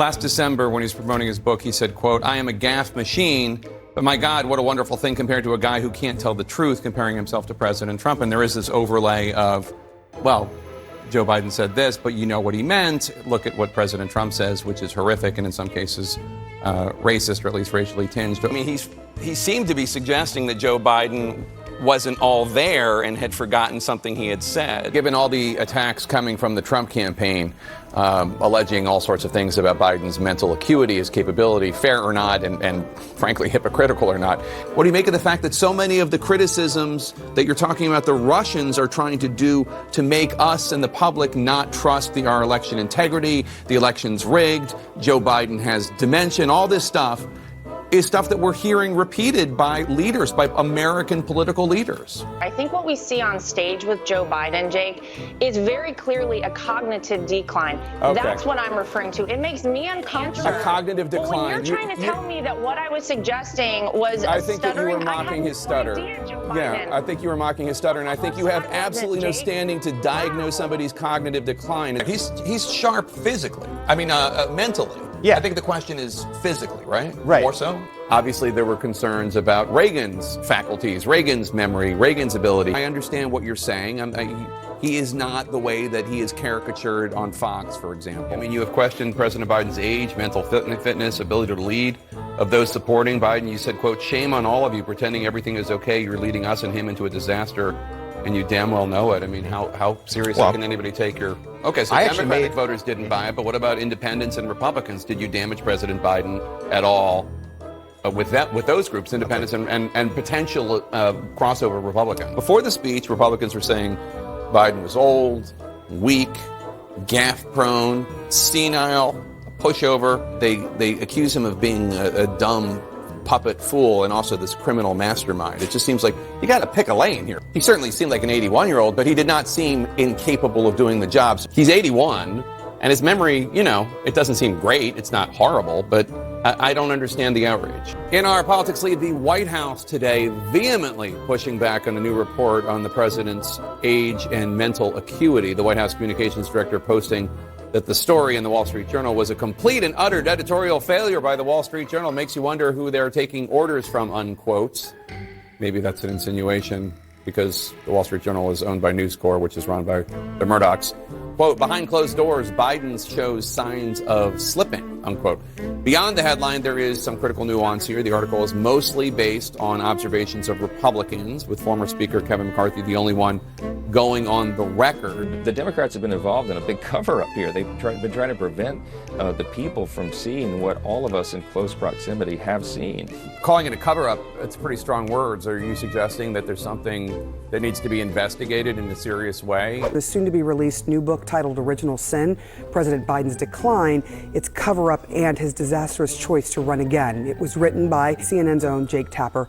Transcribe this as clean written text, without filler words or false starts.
Last December, when he was promoting his book, he said, quote, "I am a gaffe machine, but my God, what a wonderful thing compared to a guy who can't tell the truth," comparing himself to President Trump. And there is this overlay of, well, Joe Biden said this, but you know what he meant. Look at what President Trump says, which is horrific and in some cases racist, or at least racially tinged. I mean, he seemed to be suggesting that Joe Biden wasn't all there and had forgotten something he had said. Given all the attacks coming from the Trump campaign, alleging all sorts of things about Biden's mental acuity, his capability, fair or not, and frankly hypocritical or not, what do you make of the fact that so many of the criticisms that you're talking about the Russians are trying to do to make us and the public not trust our election integrity, the election's rigged, Joe Biden has dementia, all this stuff is stuff that we're hearing repeated by leaders, by American political leaders. I think what we see on stage with Joe Biden, Jake, is very clearly a cognitive decline. Okay. That's what I'm referring to. It makes me uncomfortable. A cognitive decline. Well, when you're trying to tell me that what I was suggesting was I think that you were stuttering, mocking his stutter. Yeah, I think you were mocking his stutter, and I think you have absolutely no standing to diagnose somebody's cognitive decline. He's sharp physically. I mean, mentally. Yeah. I think the question is physically, right? Right. More so? Obviously, there were concerns about Reagan's faculties, Reagan's memory, Reagan's ability. I understand what you're saying. He is not the way that he is caricatured on Fox, for example. I mean, you have questioned President Biden's age, mental fitness, ability to lead. Of those supporting Biden, you said, quote, "Shame on all of you pretending everything is okay. You're leading us and him into a disaster, and you damn well know it." I mean, how seriously can anybody take your... Okay, so Democratic voters didn't buy it, but what about independents and Republicans? Did you damage President Biden at all with those groups, independents and potential crossover Republicans? Before the speech, Republicans were saying Biden was old, weak, gaffe-prone, senile, a pushover. They accuse him of being a dumb puppet fool and also this criminal mastermind. It just seems like you got to pick a lane here. He certainly seemed like an 81-year-old, but he did not seem incapable of doing the job. He's 81, and his memory, it doesn't seem great. It's not horrible, but I don't understand the outrage. In our politics lead, the White House today vehemently pushing back on a new report on the president's age and mental acuity. The White House communications director posting that the story in the Wall Street Journal was a complete and utter editorial failure by the Wall Street Journal. Makes you wonder who they're taking orders from, unquote. Maybe that's an insinuation because the Wall Street Journal is owned by News Corp, which is run by the Murdochs. Quote, "Behind closed doors, Biden shows signs of slipping," unquote. Beyond the headline, there is some critical nuance here. The article is mostly based on observations of Republicans, with former Speaker Kevin McCarthy the only one going on the record. The Democrats have been involved in a big cover-up here. They've been trying to prevent the people from seeing what all of us in close proximity have seen. Calling it a cover-up, it's pretty strong words. Are you suggesting that there's something that needs to be investigated in a serious way? The soon-to-be-released new book titled Original Sin, President Biden's Decline, its cover-up and his disastrous choice to run again. It was written by CNN's own Jake Tapper.